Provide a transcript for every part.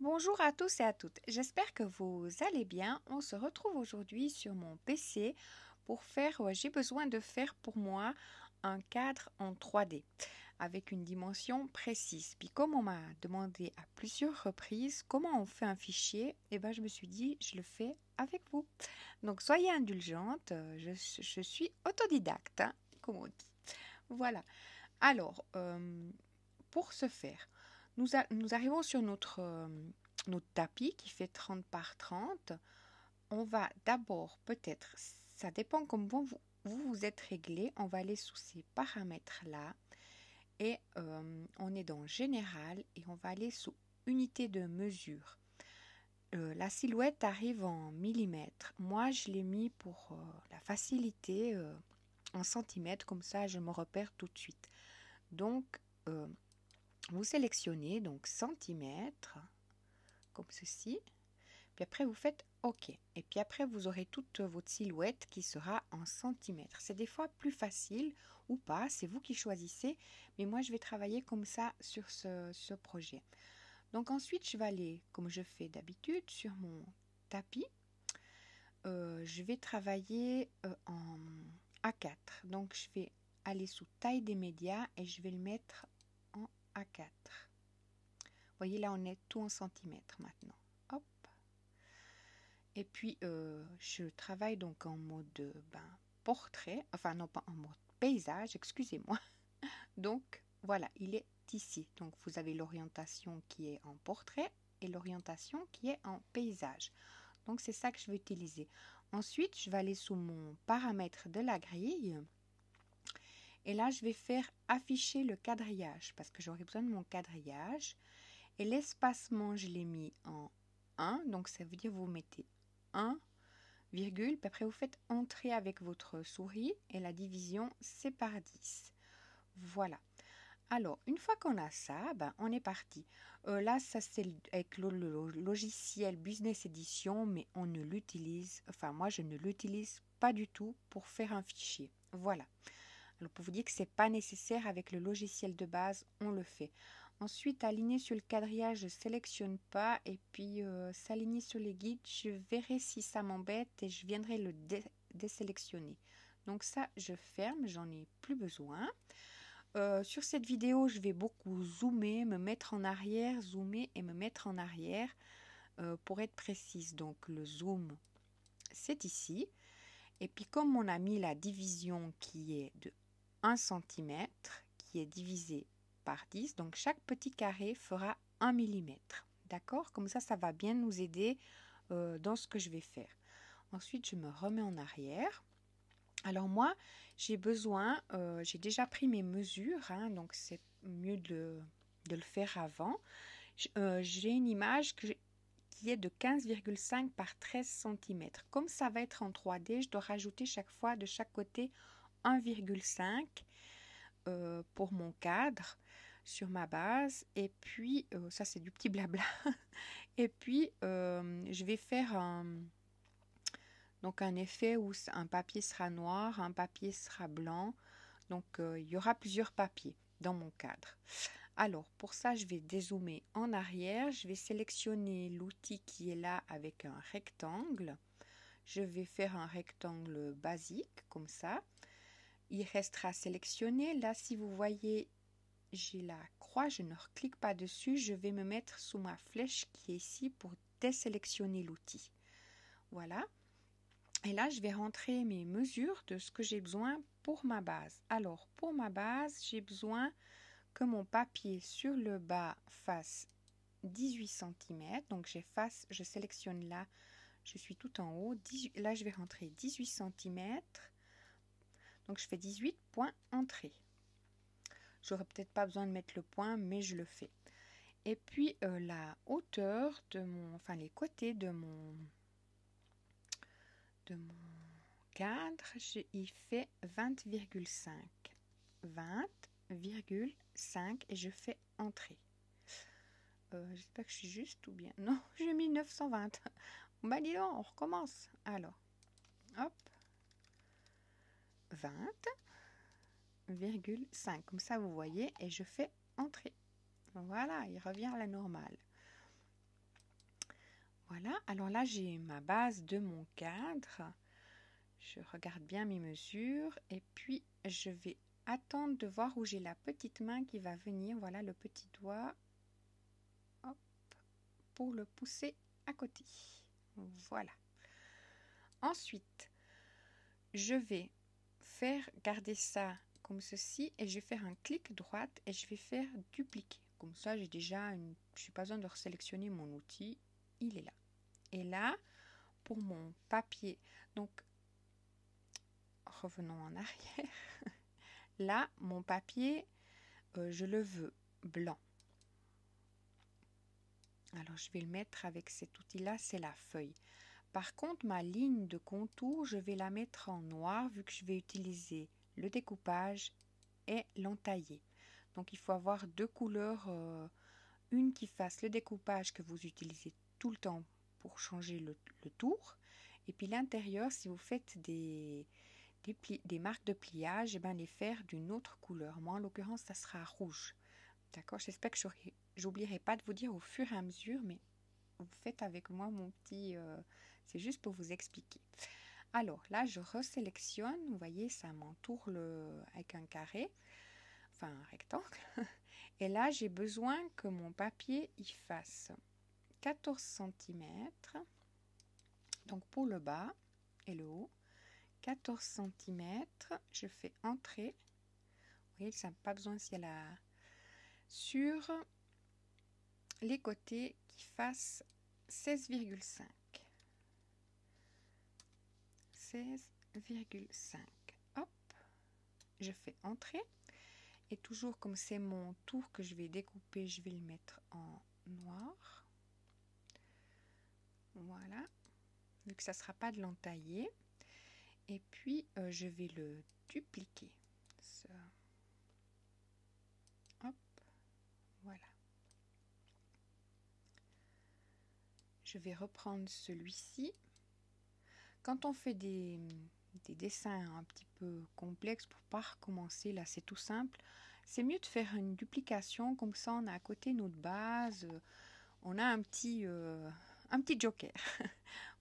Bonjour à tous et à toutes, j'espère que vous allez bien. On se retrouve aujourd'hui sur mon PC pour faire, j'ai besoin de faire pour moi un cadre en 3D avec une dimension précise. Puis comme on m'a demandé à plusieurs reprises comment on fait un fichier, et ben je me suis dit je le fais avec vous. Donc soyez indulgente, je suis autodidacte, hein, comme on dit. Voilà. Alors, pour ce faire, nous arrivons sur notre tapis qui fait 30 par 30. On va d'abord peut-être, ça dépend comment vous êtes réglé, on va aller sous ces paramètres-là et on est dans Général et on va aller sous Unité de mesure. La silhouette arrive en millimètres. Moi, je l'ai mis pour la facilité en centimètres, comme ça je me repère tout de suite. Donc, vous sélectionnez donc centimètres, comme ceci. Puis après, vous faites OK. Et puis après, vous aurez toute votre silhouette qui sera en centimètres. C'est des fois plus facile ou pas, c'est vous qui choisissez. Mais moi, je vais travailler comme ça sur ce projet. Donc ensuite, je vais aller, comme je fais d'habitude, sur mon tapis. Je vais travailler en A4. Donc je vais aller sous taille des médias et je vais le mettre en A4. Vous voyez, là, on est tout en centimètres maintenant. Hop. Et puis, je travaille donc en mode portrait, enfin non pas en mode paysage, excusez-moi. Donc, voilà, il est ici. Donc, vous avez l'orientation qui est en portrait et l'orientation qui est en paysage. Donc, c'est ça que je vais utiliser. Ensuite, je vais aller sous mon paramètre de la grille. Et là, je vais faire afficher le quadrillage parce que j'aurai besoin de mon quadrillage. Et l'espacement, je l'ai mis en 1. Donc, ça veut dire vous mettez 1, virgule, puis après vous faites entrer avec votre souris et la division c'est par 10. Voilà. Alors, une fois qu'on a ça, on est parti. Là, ça c'est avec le logiciel Business Edition, mais on ne l'utilise, enfin moi je ne l'utilise pas du tout pour faire un fichier. Voilà. Alors pour vous dire que c'est pas nécessaire avec le logiciel de base, on le fait. Ensuite, aligner sur le quadrillage, je ne sélectionne pas. Et puis, s'aligner sur les guides, je verrai si ça m'embête et je viendrai le désélectionner. Donc ça, je ferme, j'en ai plus besoin. Sur cette vidéo, je vais beaucoup zoomer, me mettre en arrière, zoomer et me mettre en arrière pour être précise. Donc le zoom, c'est ici. Et puis comme on a mis la division qui est de 1 cm, qui est divisé par 10, donc chaque petit carré fera 1 mm. D'accord? Comme ça va bien nous aider dans ce que je vais faire. Ensuite, je me remets en arrière. Alors moi, j'ai besoin, j'ai déjà pris mes mesures, hein, donc c'est mieux de le faire avant. J'ai une image qui est de 15,5 par 13 cm. Comme ça va être en 3D, je dois rajouter chaque fois de chaque côté 1,5 pour mon cadre sur ma base. Et puis, ça c'est du petit blabla. Et puis, je vais faire donc un effet où un papier sera noir, un papier sera blanc. Donc, il y aura plusieurs papiers dans mon cadre. Alors, pour ça, je vais dézoomer en arrière. Je vais sélectionner l'outil qui est là avec un rectangle. Je vais faire un rectangle basique, comme ça. Il restera sélectionné. Là, si vous voyez, j'ai la croix. Je ne reclique pas dessus. Je vais me mettre sous ma flèche qui est ici pour désélectionner l'outil. Voilà. Et là, je vais rentrer mes mesures de ce que j'ai besoin pour ma base. Alors, pour ma base, j'ai besoin que mon papier sur le bas fasse 18 cm. Donc, je sélectionne là, je suis tout en haut. Là, je vais rentrer 18 cm. Donc, je fais 18 points entrée. J'aurais peut-être pas besoin de mettre le point, mais je le fais. Et puis, la hauteur de enfin les côtés de mon cadre, il fait 20,5. 20,5 et je fais entrer. J'espère que je suis juste ou bien. Non, j'ai mis 920. Bah dis donc, on recommence. Alors, hop, 20,5. Comme ça, vous voyez, et je fais entrer. Voilà, il revient à la normale. alors là j'ai ma base de mon cadre. Je regarde bien mes mesures et puis je vais attendre de voir où j'ai la petite main qui va venir. Voilà le petit doigt. Hop, pour le pousser à côté. Voilà. Ensuite, je vais faire garder ça comme ceci et je vais faire un clic droite et je vais faire dupliquer. Comme ça, j'ai déjà une... Je n'ai pas besoin de resélectionner mon outil. Il est là. Et là, pour mon papier, donc revenons en arrière. Là, mon papier, je le veux blanc. Alors, je vais le mettre avec cet outil-là, c'est la feuille. Par contre, ma ligne de contour, je vais la mettre en noir vu que je vais utiliser le découpage et l'entailler. Donc, il faut avoir deux couleurs, une qui fasse le découpage que vous utilisez tout le temps pour changer le tour. Et puis l'intérieur, si vous faites des marques de pliage, et bien les faire d'une autre couleur. Moi, en l'occurrence, ça sera rouge. D'accord? J'espère que j'oublierai pas de vous dire au fur et à mesure, mais vous faites avec moi mon petit... c'est juste pour vous expliquer. Alors là, je resélectionne. Vous voyez, ça m'entoure avec un carré, enfin un rectangle. Et là, j'ai besoin que mon papier il fasse 14 cm. Donc pour le bas et le haut, 14 cm. Je fais entrer. Vous voyez, ça n'a pas besoin si elle a... Sur les côtés qui fassent 16,5. 16,5. Hop, je fais entrer. Et toujours comme c'est mon tour que je vais découper, je vais le mettre en noir. Voilà. Vu que ça ne sera pas de l'entailler. Et puis, je vais le dupliquer. Ça. Hop, voilà. Je vais reprendre celui-ci. Quand on fait des dessins un petit peu complexes pour pas recommencer, là c'est tout simple, c'est mieux de faire une duplication, comme ça on a à côté notre base, on a un petit joker.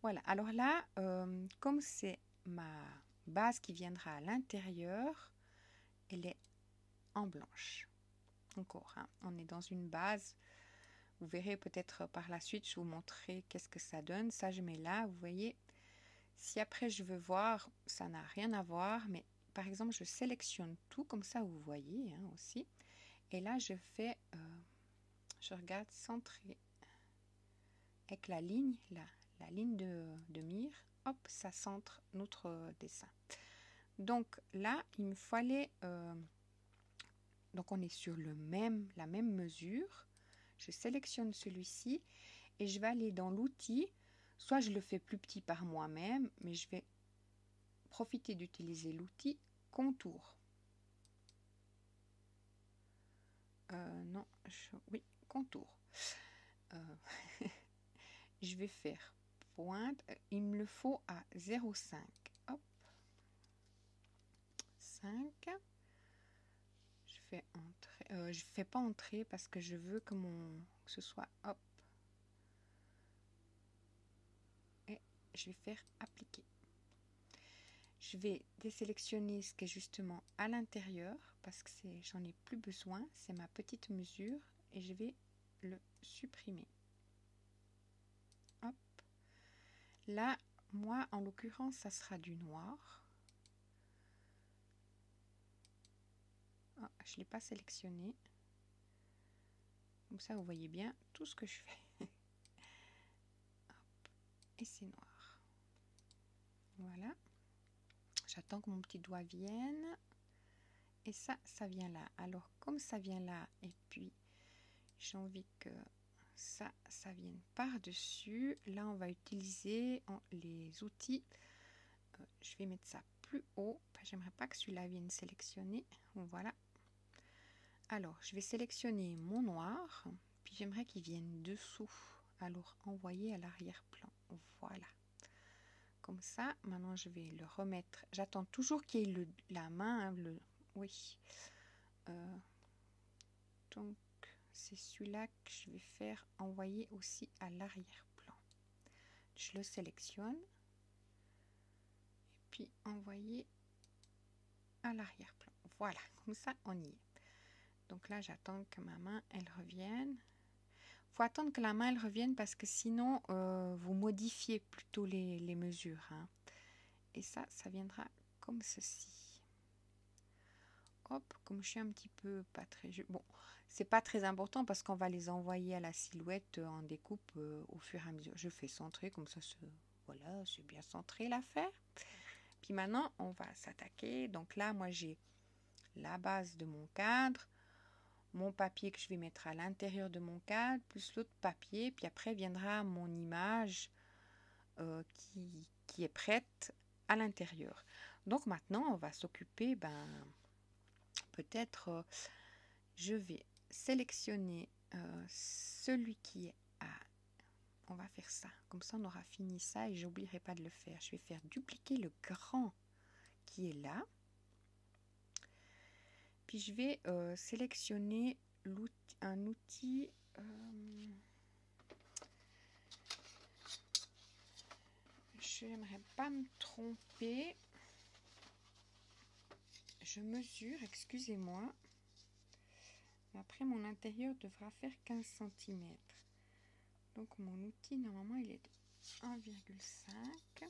Voilà, alors là, comme c'est ma base qui viendra à l'intérieur, elle est en blanche. Encore, hein, on est dans une base. Vous verrez peut-être par la suite, je vous montrerai qu'est-ce que ça donne. Ça, je mets là, vous voyez. Si après je veux voir, ça n'a rien à voir, mais par exemple, je sélectionne tout, comme ça vous voyez hein, aussi. Et là, je fais, je regarde centrer avec la ligne, la ligne de mire, hop, ça centre notre dessin. Donc là, il me fallait, donc on est sur la même mesure. Je sélectionne celui-ci et je vais aller dans l'outil. Soit je le fais plus petit par moi-même, mais je vais profiter d'utiliser l'outil contour. Non, oui, contour. Je vais faire pointe. Il me le faut à 0,5. Hop. 5. Je fais entrer. Je fais pas entrer parce que je veux que ce soit hop. Et je vais faire appliquer. Je vais désélectionner ce qui est justement à l'intérieur parce que j'en ai plus besoin. C'est ma petite mesure et je vais le supprimer. Hop. Là, moi, en l'occurrence, ça sera du noir. Ah, je ne l'ai pas sélectionné. Comme ça, vous voyez bien tout ce que je fais. Hop. Et c'est noir. Voilà. J'attends que mon petit doigt vienne. Et ça vient là. Alors, comme ça vient là, et puis j'ai envie que ça vienne par-dessus. Là, on va utiliser les outils. Je vais mettre ça plus haut. J'aimerais pas que celui-là vienne sélectionner. Voilà. Alors, je vais sélectionner mon noir. Puis j'aimerais qu'il vienne dessous. Alors, envoyer à l'arrière-plan. Voilà. Comme ça, maintenant je vais le remettre. J'attends toujours qu'il y ait la main. Hein, oui. Donc, c'est celui-là que je vais faire envoyer aussi à l'arrière-plan. je le sélectionne et puis envoyer à l'arrière-plan. Voilà, comme ça on y est. Donc là j'attends que ma main elle revienne. Il faut attendre que la main elle revienne parce que sinon vous modifiez plutôt les mesures, hein. Et ça viendra comme ceci. Hop, comme je suis un petit peu pas très... Bon, c'est pas très important parce qu'on va les envoyer à la silhouette en découpe au fur et à mesure. Je fais centrer comme ça, voilà, c'est bien centré l'affaire. Puis maintenant, on va s'attaquer. Donc là, moi, j'ai la base de mon cadre, mon papier que je vais mettre à l'intérieur de mon cadre, plus l'autre papier. Puis après viendra mon image qui est prête à l'intérieur. Donc maintenant, on va s'occuper, peut-être, je vais sélectionner celui qui est à... On va faire ça, comme ça on aura fini ça et j'oublierai pas de le faire. Je vais faire dupliquer le grand qui est là. Puis je vais sélectionner un outil... je n'aimerais pas me tromper. Je mesure, excusez-moi. Après, mon intérieur devra faire 15 cm. Donc, mon outil, normalement, il est de 1,5.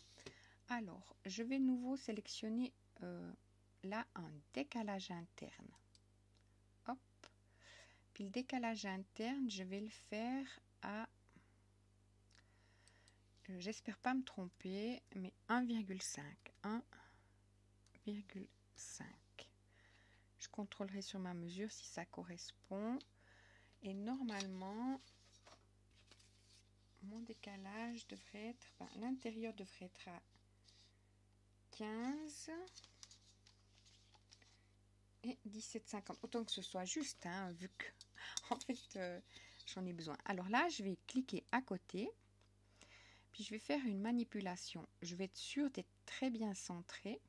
Alors, je vais nouveau sélectionner là un décalage interne. Hop. Puis le décalage interne, je vais le faire à... j'espère pas me tromper, mais 1,5. 1,5. Je contrôlerai sur ma mesure si ça correspond. Et normalement, mon décalage devrait être... l'intérieur devrait être à 15 et 17,50. Autant que ce soit juste, hein, vu que en fait j'en ai besoin. Alors là, je vais cliquer à côté. Puis je vais faire une manipulation. Je vais être sûre d'être très bien centré.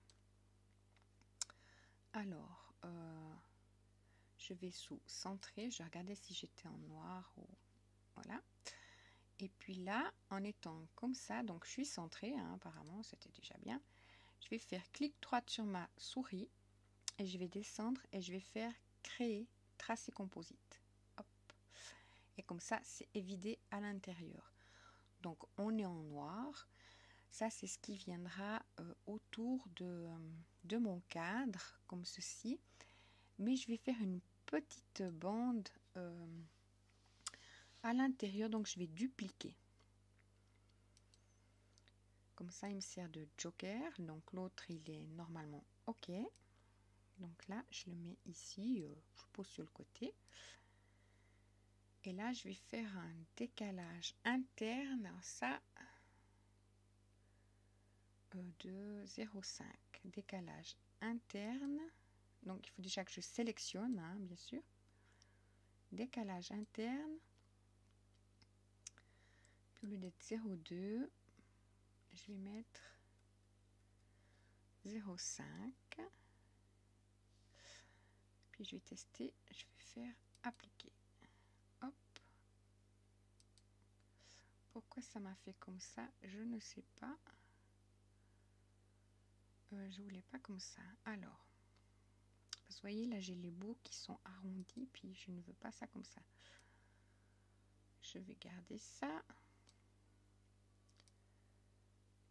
Alors, je vais sous centrer. Je regardais si j'étais en noir ou... Voilà. Et puis là, en étant comme ça, donc je suis centrée, hein, apparemment, c'était déjà bien. Je vais faire clic droit sur ma souris et je vais descendre et je vais faire créer, tracer composite. Hop. Et comme ça, c'est évidé à l'intérieur. Donc, on est en noir. Ça, c'est ce qui viendra autour de mon cadre, comme ceci. Mais je vais faire une petite bande à l'intérieur, donc je vais dupliquer. Comme ça, il me sert de joker. Donc, l'autre, il est normalement OK. Donc là, je le mets ici, je pose sur le côté. Et là, je vais faire un décalage interne. Alors ça... de 0,5. Décalage interne. Donc, il faut déjà que je sélectionne, hein, bien sûr. Décalage interne. Puis au lieu d'être 0,2, je vais mettre 0,5. Puis je vais tester, je vais faire appliquer. Hop. Pourquoi ça m'a fait comme ça? Je ne sais pas. Je voulais pas comme ça. Alors, vous voyez, là j'ai les bouts qui sont arrondis, puis je ne veux pas ça comme ça. Je vais garder ça.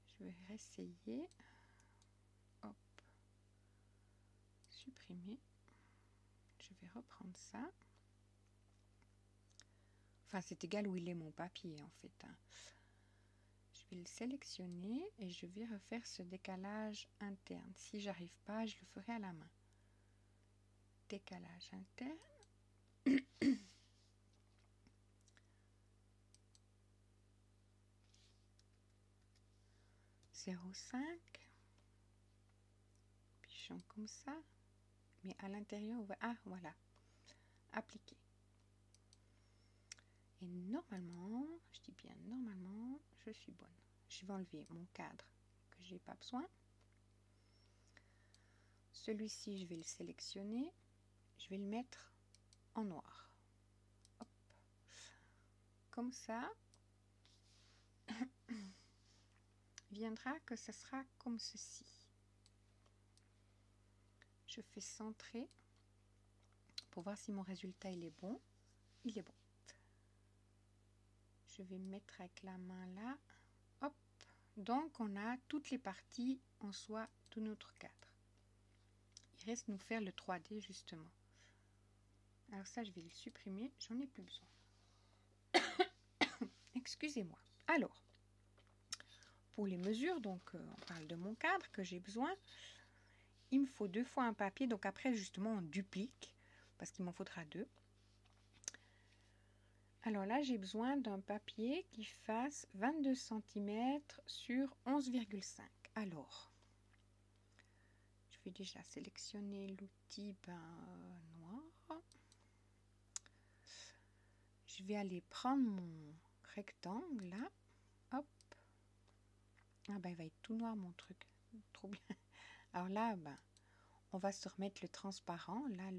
Je vais réessayer. Hop. Supprimer. Je vais reprendre ça. Enfin, c'est égal où il est mon papier, en fait, hein. Je vais le sélectionner et je vais refaire ce décalage interne. Si j'arrive pas, je le ferai à la main. Décalage interne. 0,5. Pichon comme ça. Mais à l'intérieur, on va... Ah, voilà. Appliquer. Et normalement, je dis bien normalement, je suis bonne. Je vais enlever mon cadre que je n'ai pas besoin. Celui-ci, je vais le sélectionner. Je vais le mettre en noir. Hop. Comme ça. viendra que ça sera comme ceci. Je fais centrer pour voir si mon résultat il est bon. Il est bon. Je vais mettre avec la main là. Hop. Donc on a toutes les parties en soi de notre cadre. Il reste nous faire le 3D justement. Alors ça je vais le supprimer, j'en ai plus besoin. Excusez-moi. Alors, pour les mesures, donc on parle de mon cadre que j'ai besoin. Il me faut 2 fois un papier, donc après justement on duplique parce qu'il m'en faudra 2. Alors là j'ai besoin d'un papier qui fasse 22 cm sur 11,5. Alors, je vais déjà sélectionner l'outil noir. Je vais aller prendre mon rectangle là. Hop. Ah ben il va être tout noir mon truc. Trop bien. Alors là, ben, on va se remettre le transparent. Là,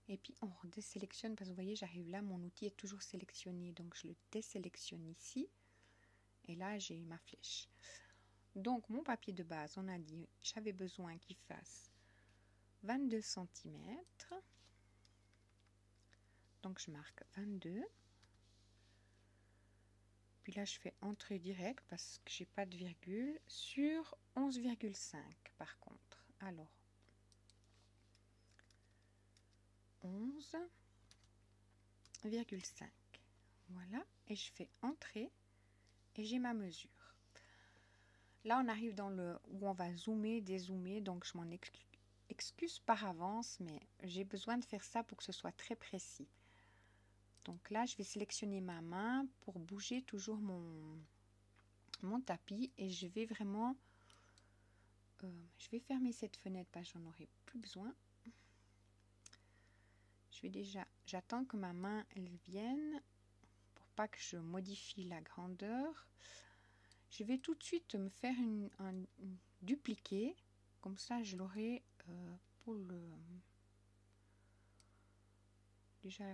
et puis on désélectionne parce que vous voyez, j'arrive là, mon outil est toujours sélectionné. Donc je le désélectionne ici. Et là, j'ai ma flèche. Donc mon papier de base, on a dit, j'avais besoin qu'il fasse 22 cm. Donc je marque 22. Puis là, je fais entrée directe parce que j'ai pas de virgule sur 11,5 par contre. Alors, 11,5. Voilà. Et je fais entrée et j'ai ma mesure. Là, on arrive dans le où on va zoomer, dézoomer. Donc, je m'en excuse par avance, mais j'ai besoin de faire ça pour que ce soit très précis. Donc là, je vais sélectionner ma main pour bouger toujours mon tapis et je vais vraiment je vais fermer cette fenêtre parce que j'en aurai plus besoin. Je vais déjà, j'attends que ma main elle vienne pour pas que je modifie la grandeur. Je vais tout de suite me faire un dupliqué, comme ça je l'aurai pour déjà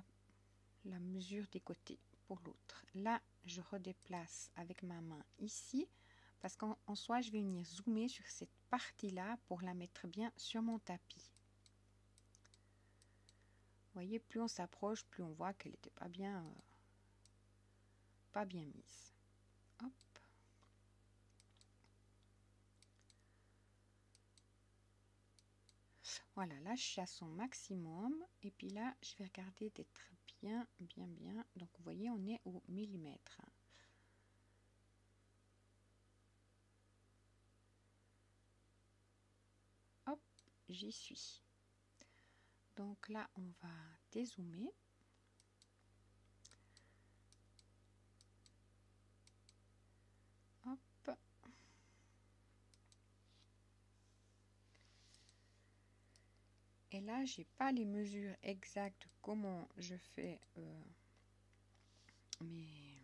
la mesure des côtés pour l'autre. Là, je redéplace avec ma main ici parce qu'en soi, je vais venir zoomer sur cette partie-là pour la mettre bien sur mon tapis. Vous voyez, plus on s'approche, plus on voit qu'elle n'était pas bien mise. Hop. Voilà, là, je suis à son maximum. Et puis là, je vais regarder d'être bien. Donc, vous voyez, on est au millimètre. Hop, j'y suis. Donc là, on va dézoomer. Hop. Et là, j'ai pas les mesures exactes comment je fais mes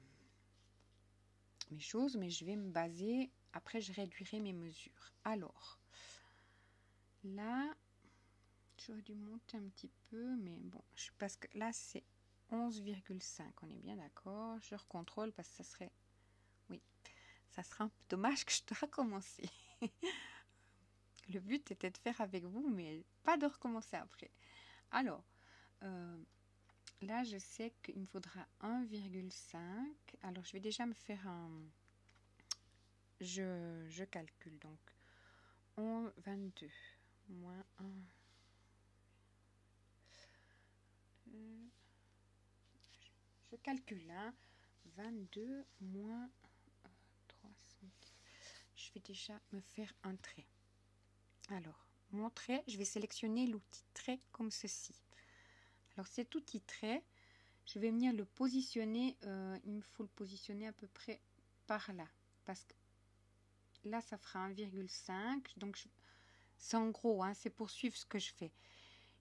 choses, mais je vais me baser. Après, je réduirai mes mesures. Alors, là, j'aurais dû monter un petit peu, mais bon, parce que là, c'est 11,5. On est bien d'accord. Je recontrôle parce que ça serait... Oui, ça sera un peu dommage que je dois recommencer. Le but était de faire avec vous, mais pas de recommencer après. Alors, là, je sais qu'il me faudra 1,5. Alors, je vais déjà me faire un... Je calcule donc. 22 moins 1. Je calcule, hein. 22 moins 300. Je vais déjà me faire un trait. Alors, mon trait, je vais sélectionner l'outil trait comme ceci. Alors, cet outil trait, je vais venir le positionner. Il me faut le positionner à peu près par là. Parce que là, ça fera 1,5. Donc, c'est en gros, hein, c'est pour suivre ce que je fais.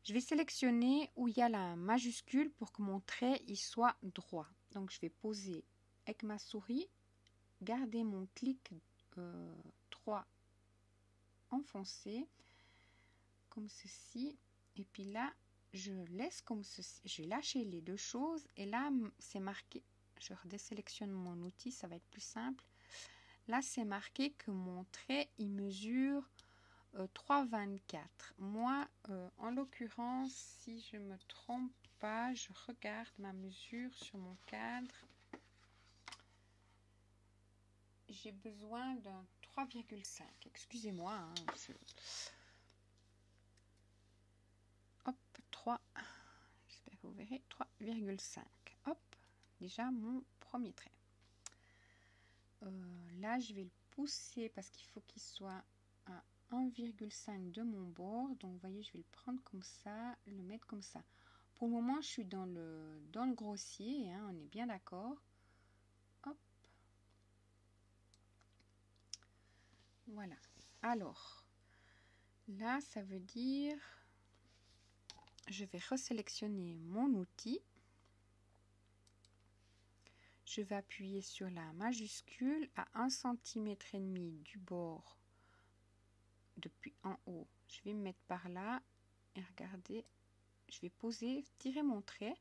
Je vais sélectionner où il y a la majuscule pour que mon trait il soit droit. Donc, je vais poser avec ma souris, garder mon clic 3 enfoncé, comme ceci. Et puis là, je laisse comme ceci. Je vais lâcher les deux choses. Et là, c'est marqué. Je redésélectionne mon outil, ça va être plus simple. Là, c'est marqué que mon trait, il mesure 3,24. Moi, en l'occurrence, si je me trompe pas, je regarde ma mesure sur mon cadre. J'ai besoin d'un 3,5. Excusez-moi. Hein, hop, 3. J'espère que vous verrez. 3,5. Hop, déjà mon premier trait. Là, je vais le pousser parce qu'il faut qu'il soit à 1,5 de mon bord. Donc, vous voyez, je vais le prendre comme ça, le mettre comme ça. Pour le moment, je suis dans le grossier, hein, on est bien d'accord. Hop. Voilà. Alors, là, ça veut dire, je vais resélectionner mon outil. Je vais appuyer sur la majuscule à 1,5 cm du bord depuis en haut. Je vais me mettre par là et regardez, je vais poser, tirer mon trait.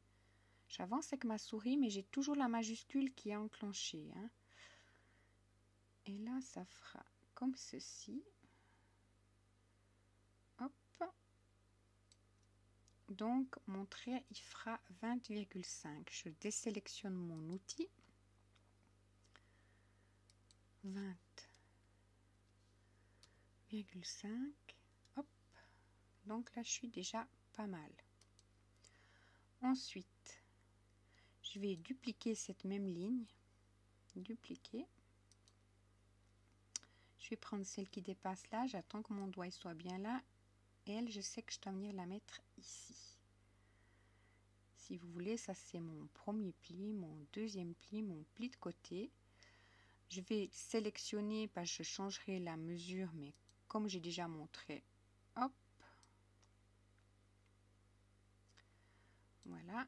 J'avance avec ma souris, mais j'ai toujours la majuscule qui est enclenchée. Hein. Et là, ça fera comme ceci. Hop. Donc, mon trait, il fera 20,5. Je désélectionne mon outil. 20,5. Hop. Donc là, je suis déjà pas mal. Ensuite, je vais dupliquer cette même ligne. Dupliquer. Je vais prendre celle qui dépasse là. J'attends que mon doigt soit bien là. Elle, je sais que je dois venir la mettre ici. Si vous voulez, ça c'est mon premier pli, mon deuxième pli, mon pli de côté. Je vais sélectionner parce que je changerai la mesure, mais comme j'ai déjà montré, hop, voilà,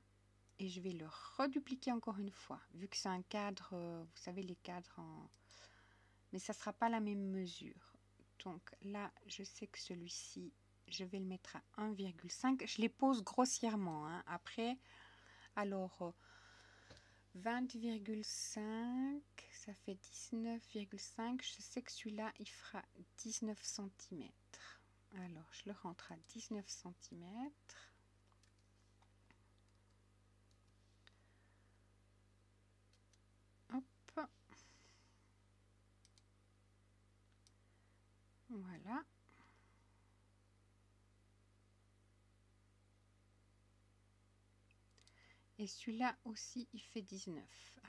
et je vais le redupliquer encore une fois, vu que c'est un cadre, vous savez les cadres en... mais ça sera pas la même mesure. Donc là, je sais que celui-ci, je vais le mettre à 1,5. Je les pose grossièrement. Hein. Après, alors 20,5, ça fait 19,5. Je sais que celui-là, il fera 19 cm. Alors, je le rentre à 19 cm. Hop. Voilà. Et celui-là aussi, il fait 19.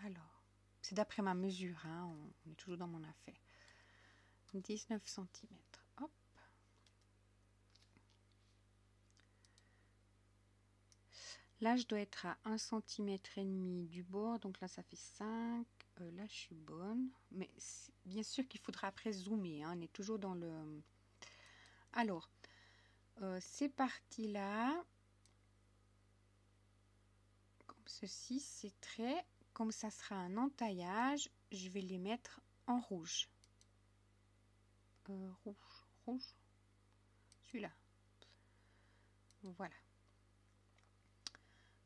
Alors, c'est d'après ma mesure, hein, on est toujours dans mon affaire. 19 cm. Hop. Là, je dois être à 1,5 cm du bord, donc là, ça fait 5. Là, je suis bonne. Mais bien sûr qu'il faudra après zoomer, hein, on est toujours dans le... Alors, ces parties-là, comme ceci, c'est très... Comme ça sera un entaillage, je vais les mettre en rouge. Rouge. Celui-là. Voilà.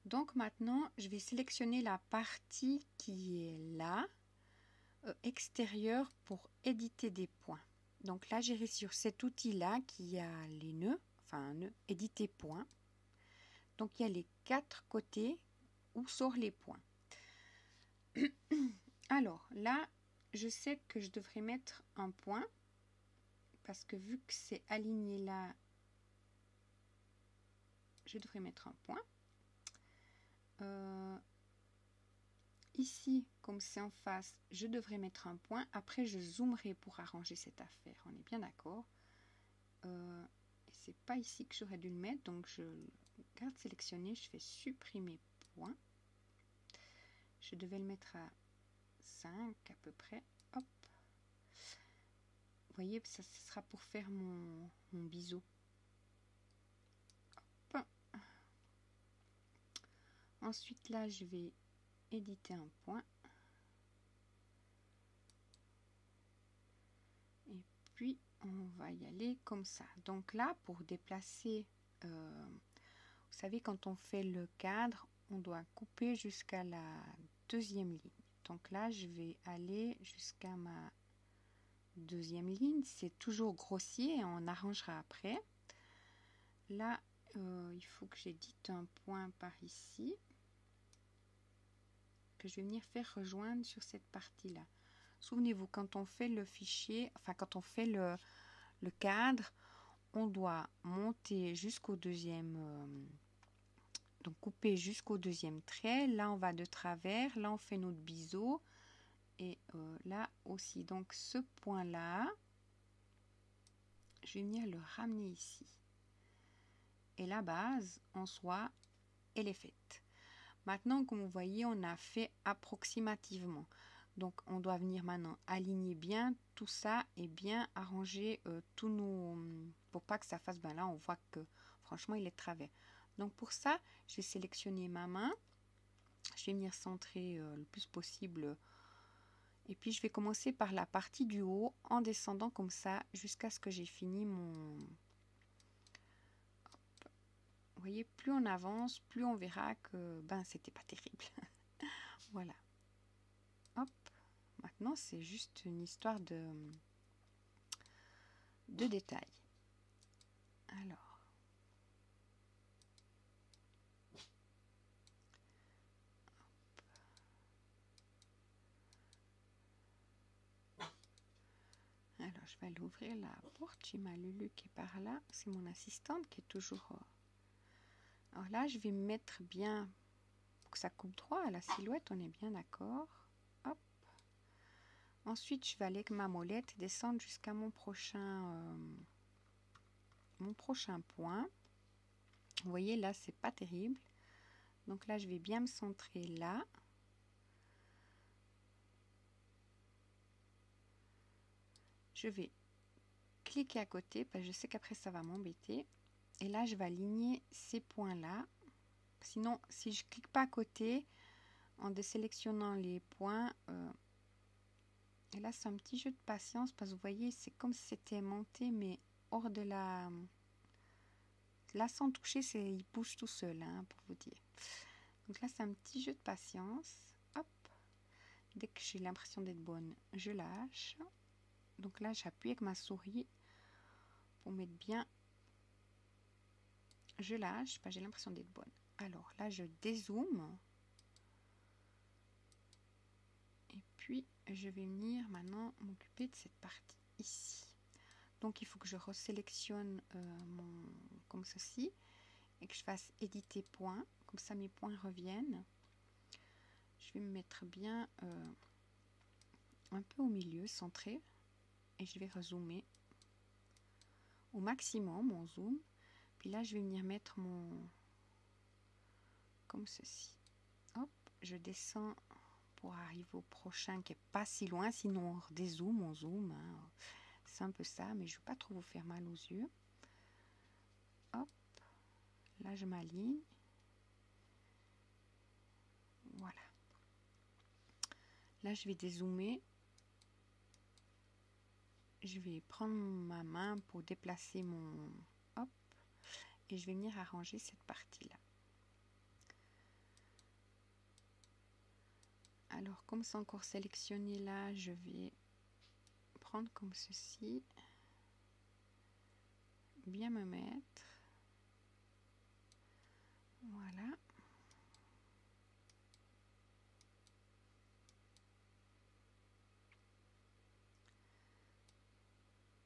Donc maintenant, je vais sélectionner la partie qui est là, extérieure, pour éditer des points. Donc là, j'irai sur cet outil-là qui a les nœuds, enfin un nœud, éditer points. Donc il y a les 4 côtés où sortent les points. Alors là, je sais que je devrais mettre un point, parce que vu que c'est aligné là, je devrais mettre un point. Ici, comme c'est en face, je devrais mettre un point. Après, je zoomerai pour arranger cette affaire. On est bien d'accord. C'est pas ici que j'aurais dû le mettre. Donc, je garde sélectionné. Je fais supprimer point. Je devais le mettre à 5 à peu près. Hop. Vous voyez, ça sera pour faire mon biseau. Hop. Ensuite, là, je vais éditer un point. Et puis, on va y aller comme ça. Donc là, pour déplacer, vous savez, quand on fait le cadre, on doit couper jusqu'à la deuxième ligne. Donc là, je vais aller jusqu'à ma deuxième ligne, c'est toujours grossier et on arrangera après. Là, il faut que j'édite un point par ici, que je vais venir faire rejoindre sur cette partie-là. Souvenez-vous, quand on fait le fichier, enfin quand on fait le cadre, on doit monter jusqu'au deuxième, donc couper jusqu'au deuxième trait. Là, on va de travers, là, on fait notre biseau. Et là aussi, donc ce point-là, je vais venir le ramener ici. Et la base, en soi, elle est faite. Maintenant, comme vous voyez, on a fait approximativement. Donc, on doit venir maintenant aligner bien tout ça et bien arranger tous nos... Pour pas que ça fasse... Ben là, on voit que franchement, il est de travers. Donc, pour ça, je vais sélectionner ma main. Je vais venir centrer le plus possible. Et puis, je vais commencer par la partie du haut en descendant comme ça jusqu'à ce que j'ai fini mon... Vous voyez, plus on avance, plus on verra que ben c'était pas terrible. Voilà. Hop. Maintenant, c'est juste une histoire de détails. Alors. Alors, je vais aller ouvrir la porte. J'ai ma Lulu qui est par là. C'est mon assistante qui est toujours... Alors là, je vais me mettre bien pour que ça coupe droit à la silhouette. On est bien d'accord. Hop. Ensuite, je vais aller avec ma molette descendre jusqu'à mon prochain point. Vous voyez, là, c'est pas terrible. Donc là, je vais bien me centrer là. Je vais cliquer à côté parce que je sais qu'après, ça va m'embêter. Et là, je vais aligner ces points-là. Sinon, si je ne clique pas à côté, en désélectionnant les points, et là, c'est un petit jeu de patience parce que vous voyez, c'est comme si c'était monté, mais hors de la... Là, sans toucher, il bouge tout seul, hein, pour vous dire. Donc là, c'est un petit jeu de patience. Hop. Dès que j'ai l'impression d'être bonne, je lâche. Donc là, j'appuie avec ma souris pour mettre bien. Je lâche, j'ai l'impression d'être bonne. Alors là, je dézoome. Et puis, je vais venir maintenant m'occuper de cette partie ici. Donc, il faut que je resélectionne comme ceci et que je fasse éditer points. Comme ça, mes points reviennent. Je vais me mettre bien un peu au milieu, centré. Et je vais rezoomer au maximum, mon zoom. Puis là, je vais venir mettre comme ceci. Hop, je descends pour arriver au prochain qui est pas si loin. Sinon, on redézoome, on zoome. Hein. C'est un peu ça, mais je ne veux pas trop vous faire mal aux yeux. Hop, là, je m'aligne. Voilà. Là, je vais dézoomer. Je vais prendre ma main pour déplacer mon... Hop. Et je vais venir arranger cette partie-là. Alors, comme c'est encore sélectionné là, je vais prendre comme ceci. Bien me mettre. Voilà.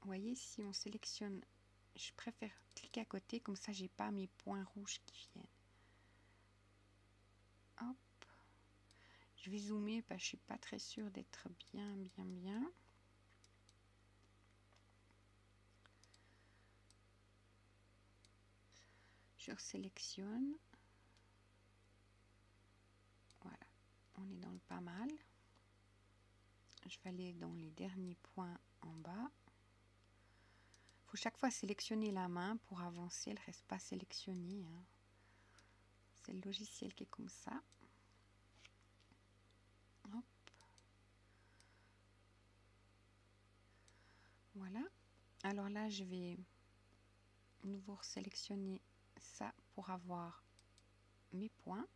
Vous voyez, si on sélectionne, je préfère cliquer à côté, comme ça j'ai pas mes points rouges qui viennent. Hop. Je vais zoomer parce que je suis pas très sûre d'être bien. Je sélectionne. Voilà, on est dans le pas mal. Je vais aller dans les derniers points en bas. Il faut chaque fois sélectionner la main pour avancer, elle ne reste pas sélectionnée. Hein. C'est le logiciel qui est comme ça. Hop. Voilà. Alors là, je vais nouveau sélectionner ça pour avoir mes points.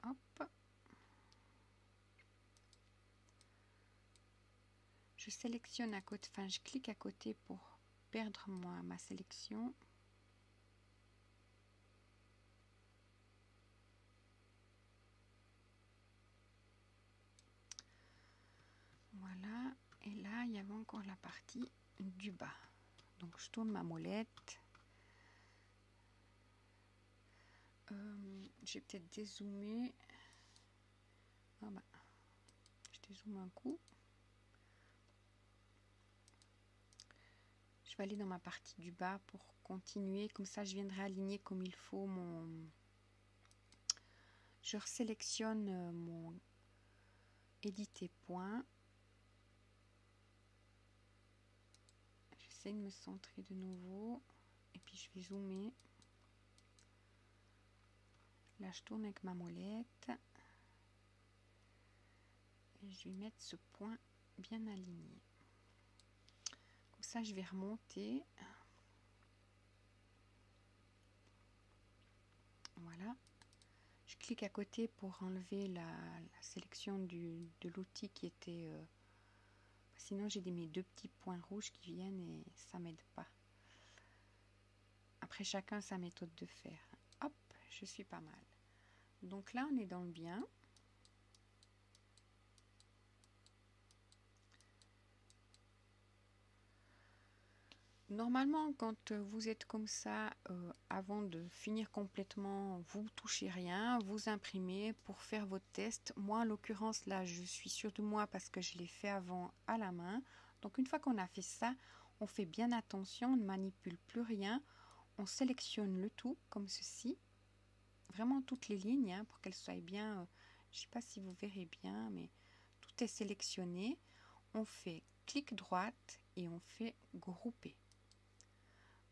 Hop. Je sélectionne à côté, enfin je clique à côté pour perdre ma sélection. Voilà, et là il y avait encore la partie du bas. Donc je tourne ma molette. J'ai peut-être dézoomé. Ah bah, je dézoome un coup. Je vais aller dans ma partie du bas pour continuer. Comme ça, je viendrai aligner comme il faut mon... Je resélectionne mon éditer point. J'essaie de me centrer de nouveau. Et puis je vais zoomer. Là, je tourne avec ma molette. Et je vais mettre ce point bien aligné. Comme ça, je vais remonter. Voilà. Je clique à côté pour enlever la sélection de l'outil qui était... sinon, j'ai mes deux petits points rouges qui viennent et ça m'aide pas. Après, chacun sa méthode de faire. Hop, je suis pas mal. Donc là, on est dans le bien. Normalement, quand vous êtes comme ça, avant de finir complètement, vous touchez rien, vous imprimez pour faire votre test. Moi, en l'occurrence, là, je suis sûre de moi parce que je l'ai fait avant à la main. Donc, une fois qu'on a fait ça, on fait bien attention, on ne manipule plus rien. On sélectionne le tout comme ceci. Vraiment toutes les lignes hein, pour qu'elles soient bien... je ne sais pas si vous verrez bien, mais tout est sélectionné. On fait clic droite et on fait grouper.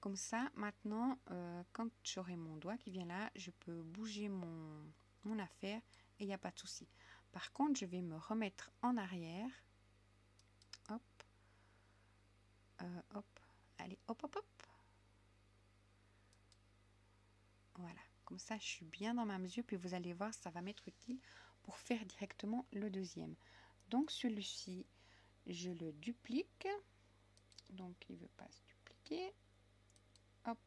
Comme ça, maintenant, quand j'aurai mon doigt qui vient là, je peux bouger mon affaire et il n'y a pas de souci. Par contre, je vais me remettre en arrière. Hop. Hop. Allez, hop, hop, hop. Voilà. Comme ça, je suis bien dans ma mesure. Puis vous allez voir, ça va m'être utile pour faire directement le deuxième. Donc, celui-ci, je le duplique. Donc, il ne veut pas se dupliquer. Hop.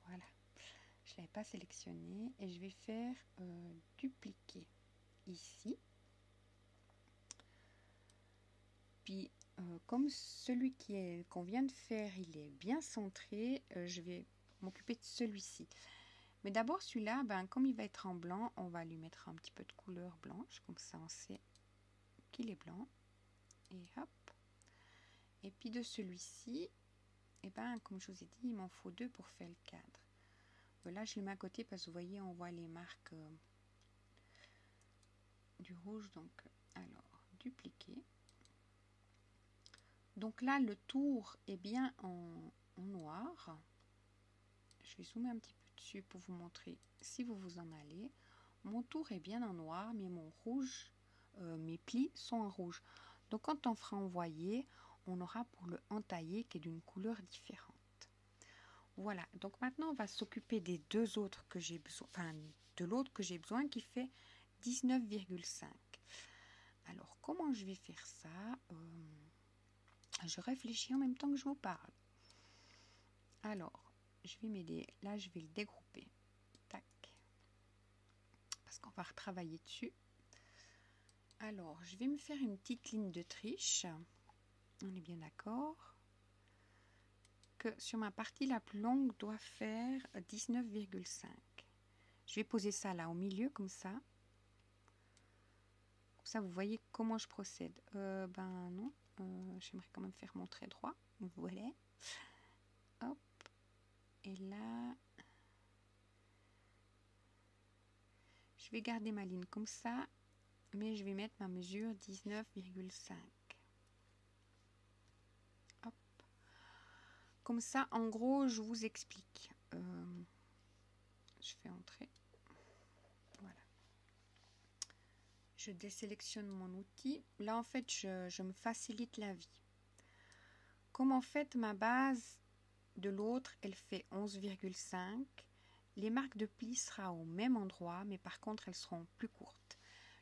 Voilà. Je ne l'avais pas sélectionné et je vais faire dupliquer ici. Puis comme celui qu'on vient de faire, il est bien centré, je vais m'occuper de celui-ci. Mais d'abord celui-là, ben, comme il va être en blanc, on va lui mettre un petit peu de couleur blanche, comme ça on sait qu'il est blanc. Et hop. Et puis de celui-ci, et ben, comme je vous ai dit, il m'en faut deux pour faire le cadre. Là, je le mets à côté parce que vous voyez, on voit les marques du rouge. Donc, alors, dupliquer. Donc là, le tour est bien en noir. Je vais zoomer un petit peu dessus pour vous montrer si vous vous en allez. Mon tour est bien en noir, mais mon rouge, mes plis sont en rouge. Donc quand on fera envoyer, on aura pour le entailler qui est d'une couleur différente. Voilà, donc maintenant on va s'occuper des deux autres que j'ai besoin, enfin de l'autre que j'ai besoin qui fait 19,5. Alors comment je vais faire ça je réfléchis en même temps que je vous parle. Alors, je vais m'aider. Là, je vais le dégrouper. Tac. Parce qu'on va retravailler dessus. Alors, je vais me faire une petite ligne de triche. On est bien d'accord que sur ma partie la plus longue doit faire 19,5. Je vais poser ça là au milieu comme ça. Comme ça, vous voyez comment je procède. Ben non, j'aimerais quand même faire mon trait droit. Voilà. Hop. Et là, je vais garder ma ligne comme ça, mais je vais mettre ma mesure 19,5. Hop. Comme ça, en gros, je vous explique. Je fais entrer. Voilà. Je désélectionne mon outil. Là, en fait, je me facilite la vie. Comme en fait, ma base de l'autre, elle fait 11,5. Les marques de pli seront au même endroit, mais par contre, elles seront plus courtes.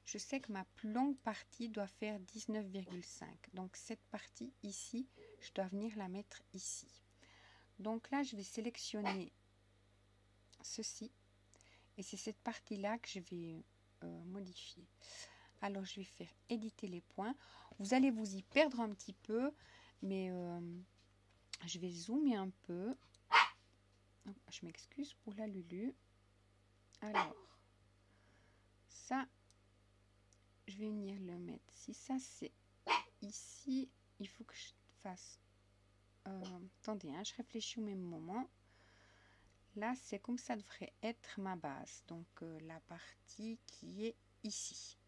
je sais que ma plus longue partie doit faire 19,5. Donc cette partie ici, je dois venir la mettre ici. Donc là, je vais sélectionner ceci. Et c'est cette partie-là que je vais modifier. Alors, je vais faire éditer les points. Vous allez vous y perdre un petit peu, mais je vais zoomer un peu. Je m'excuse pour la Lulu. Alors, ça, je vais venir le mettre. Si ça, c'est ici, il faut que je fasse... attendez, hein, je réfléchis au même moment. Là, c'est comme ça devrait être ma base. Donc, la partie qui est ici.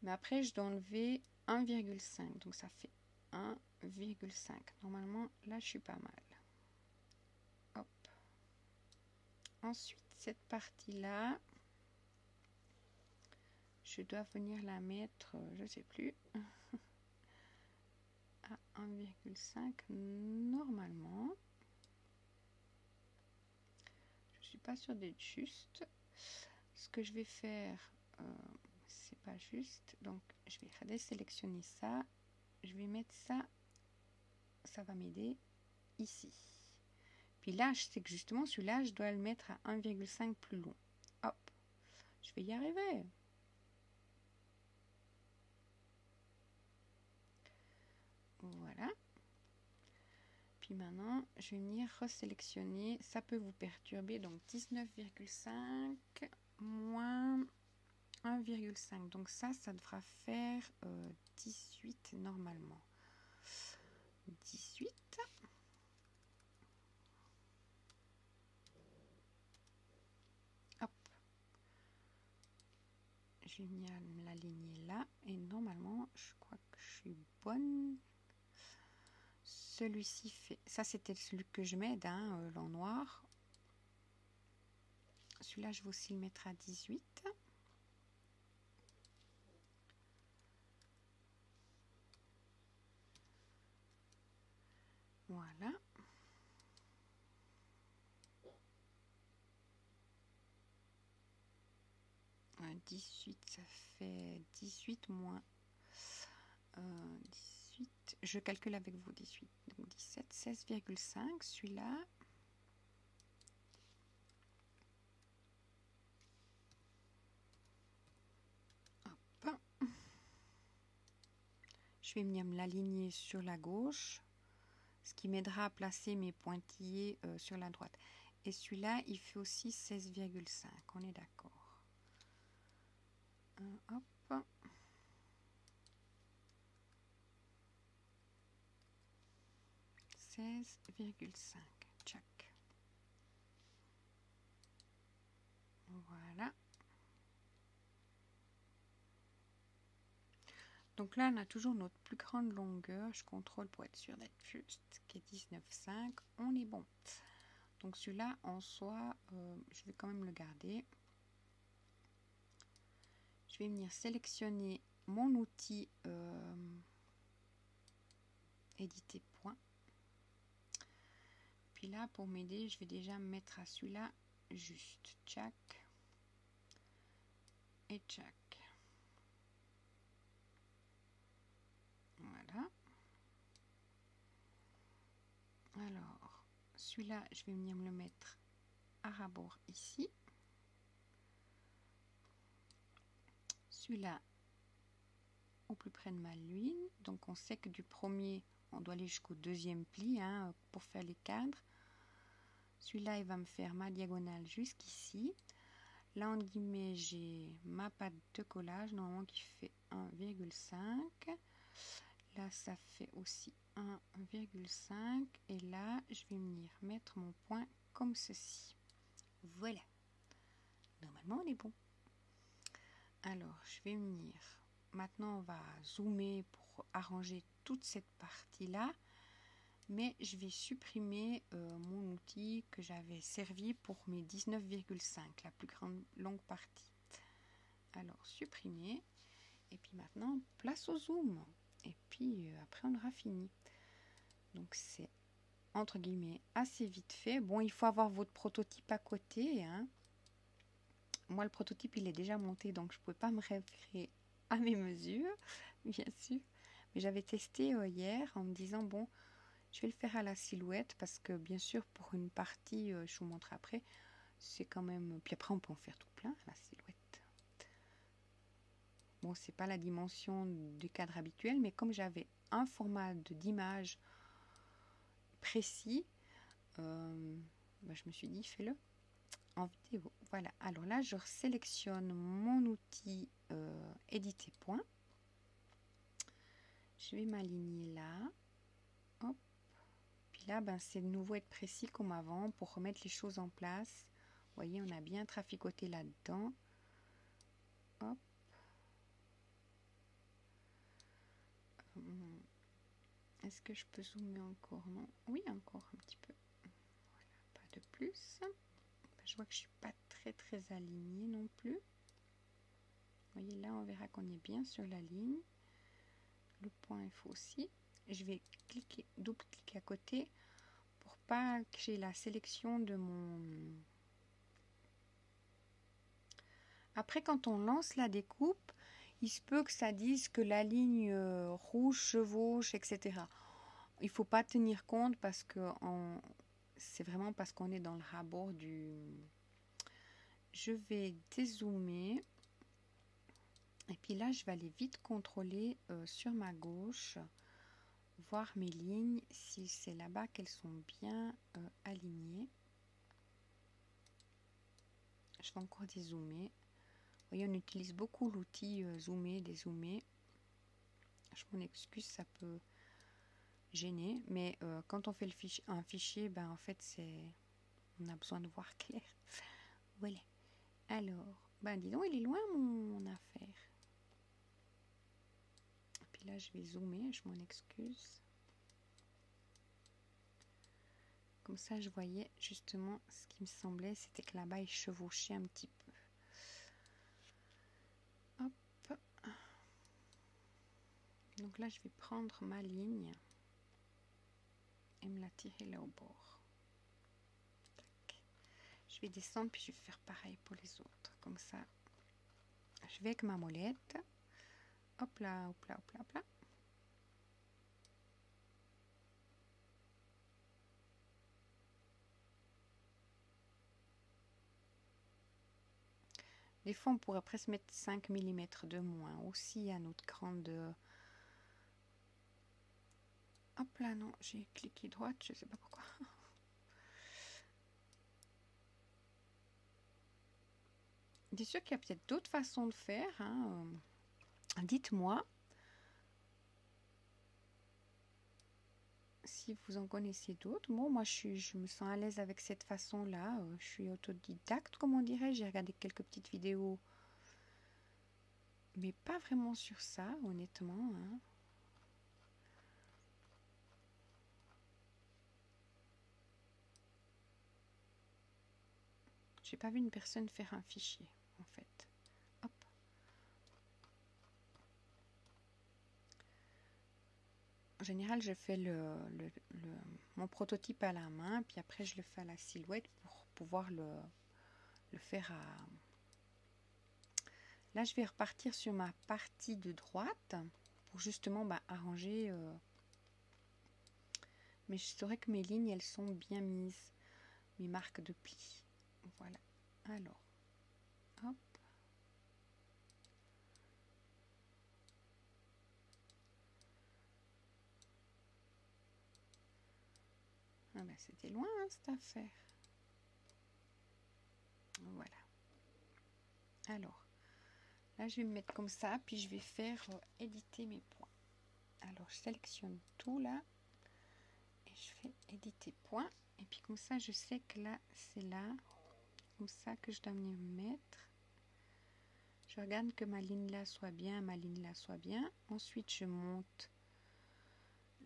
Mais après, je dois enlever 1,5. Donc, ça fait 1,5. Normalement, là, je suis pas mal. Hop. Ensuite, cette partie-là, je dois venir la mettre, je ne sais plus, à 1,5 normalement. Je ne suis pas sûre d'être juste. Ce que je vais faire, c'est pas juste. Donc, je vais désélectionner ça. Je vais mettre ça. Ça va m'aider ici. Puis là, je sais que justement, celui-là, je dois le mettre à 1,5 plus long. Hop. Je vais y arriver. Voilà. Puis maintenant, je vais venir resélectionner. Ça peut vous perturber. Donc 19,5 moins 1,5. Donc ça devra faire 18 normalement. 18. Hop. Je vais venir l'aligner là. Et normalement, je crois que je suis bonne. Celui-ci fait... Ça, c'était celui que je m'aide, hein, en noir. Celui-là, je vais aussi le mettre à 18. Voilà. 18, ça fait 18 moins 18. Je calcule avec vous 18. Donc 17, 16,5. Celui-là. Hop. Je vais venir me l'aligner sur la gauche, ce qui m'aidera à placer mes pointillés sur la droite. Et celui-là, il fait aussi 16,5. On est d'accord. Hop. Tchac. Voilà. Donc là, on a toujours notre plus grande longueur. Je contrôle pour être sûr d'être juste, qui est 19,5. On est bon. Donc celui-là, en soi, je vais quand même le garder. Je vais venir sélectionner mon outil éditer point. Puis là, pour m'aider, je vais déjà me mettre à celui-là juste. Tchac. Et tchac. Voilà. Alors, celui-là, je vais venir me le mettre à rabord ici. Celui-là, au plus près de ma ligne. Donc, on sait que du premier, on doit aller jusqu'au deuxième pli hein, pour faire les cadres. Celui-là, il va me faire ma diagonale jusqu'ici. Là, en guillemets, j'ai ma patte de collage, normalement qui fait 1,5. Là, ça fait aussi 1,5. Et là, je vais venir mettre mon point comme ceci. Voilà. Normalement, on est bon. Alors, je vais venir... Maintenant, on va zoomer pour arranger toute cette partie-là. Mais je vais supprimer mon outil que j'avais servi pour mes 19,5, la plus grande longue partie. Alors, supprimer. Et puis maintenant, place au zoom. Et puis, après, on aura fini. Donc, c'est, entre guillemets, assez vite fait. Bon, il faut avoir votre prototype à côté, hein. moi le prototype il est déjà monté, donc je ne pouvais pas me référer à mes mesures, bien sûr. Mais j'avais testé hier en me disant, bon, je vais le faire à la silhouette parce que bien sûr pour une partie, je vous montre après, c'est quand même... Puis après on peut en faire tout plein à la silhouette. Bon, c'est pas la dimension du cadre habituel, mais comme j'avais un format d'image précis, je me suis dit, fais-le en vidéo. Voilà, alors là, je sélectionne mon outil éditer point. Je vais m'aligner là. Hop. Puis là, c'est de nouveau être précis comme avant pour remettre les choses en place. Vous voyez, on a bien traficoté là-dedans. Hop. Est-ce que je peux zoomer encore? Non. Oui, encore un petit peu. Voilà, pas de plus. Je vois que je suis pas très alignée non plus. Vous voyez, là, on verra qu'on est bien sur la ligne. Le point, il faut aussi. Je vais cliquer, double-cliquer à côté pour pas que j'ai la sélection de mon... Après, quand on lance la découpe, il se peut que ça dise que la ligne rouge chevauche, etc. Il faut pas tenir compte parce que c'est vraiment parce qu'on est dans le rabord du... Je vais dézoomer. Et puis là, je vais aller vite contrôler sur ma gauche, voir mes lignes, si c'est là-bas qu'elles sont bien alignées. Je vais encore dézoomer. Vous voyez, on utilise beaucoup l'outil zoomer, dézoomer. Je m'en excuse, ça peut gêner, mais quand on fait un fichier, en fait, on a besoin de voir clair. Voilà. Alors, dis donc, il est loin mon affaire. Et puis là, je vais zoomer, je m'en excuse. Comme ça, je voyais justement ce qui me semblait, c'était que là-bas, il chevauchait un petit peu. Hop. Donc là, je vais prendre ma ligne et me la tirer là au bord. Tac. Je vais descendre, puis je vais faire pareil pour les autres. Comme ça, je vais avec ma molette. Hop là, hop là, hop là, hop là. Des fois, on pourrait presque mettre 5 mm de moins aussi à notre grande... Hop là, non, j'ai cliqué droite, je sais pas pourquoi. Bien sûr qu'il y a peut-être d'autres façons de faire. Hein. Dites-moi si vous en connaissez d'autres. Bon, moi, je me sens à l'aise avec cette façon-là. Je suis autodidacte, comme on dirait. J'ai regardé quelques petites vidéos, mais pas vraiment sur ça, honnêtement. Hein. J'ai pas vu une personne faire un fichier, en fait. Hop. En général, je fais mon prototype à la main, puis après, je le fais à la silhouette pour pouvoir le faire à... Là, je vais repartir sur ma partie de droite pour justement arranger... Mais je saurais que mes lignes, elles sont bien mises. Mes marques de pli. Voilà. Alors, hop. Ah c'était loin, hein, cette affaire. Voilà. Alors, là, je vais me mettre comme ça, puis je vais faire éditer mes points. Alors, je sélectionne tout là. Et je fais éditer points. Et puis comme ça, je sais que là, c'est là. Comme ça que je dois venir me mettre. Je regarde que ma ligne là soit bien, ma ligne là soit bien. Ensuite, je monte.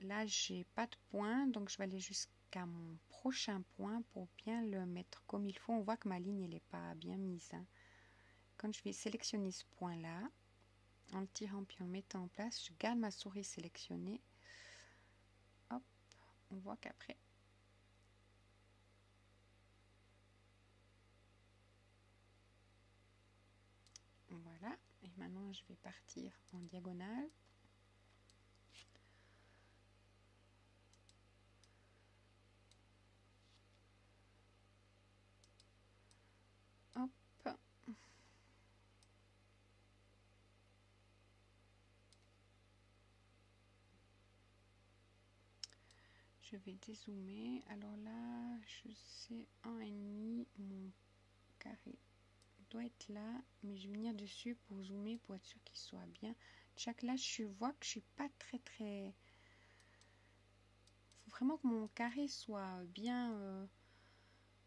Là, j'ai pas de point, donc je vais aller jusqu'à mon prochain point pour bien le mettre comme il faut. On voit que ma ligne, elle n'est pas bien mise. Hein. Quand je vais sélectionner ce point-là, en le tirant puis en le mettant en place, je garde ma souris sélectionnée. Hop, on voit qu'après, Voilà, et maintenant je vais partir en diagonale. Hop. Je vais dézoomer. Alors là, je sais 1,5, mon carré doit être là, mais je vais venir dessus pour zoomer pour être sûr qu'il soit bien. Chaque là, je vois que je suis pas très. Il faut vraiment que mon carré soit bien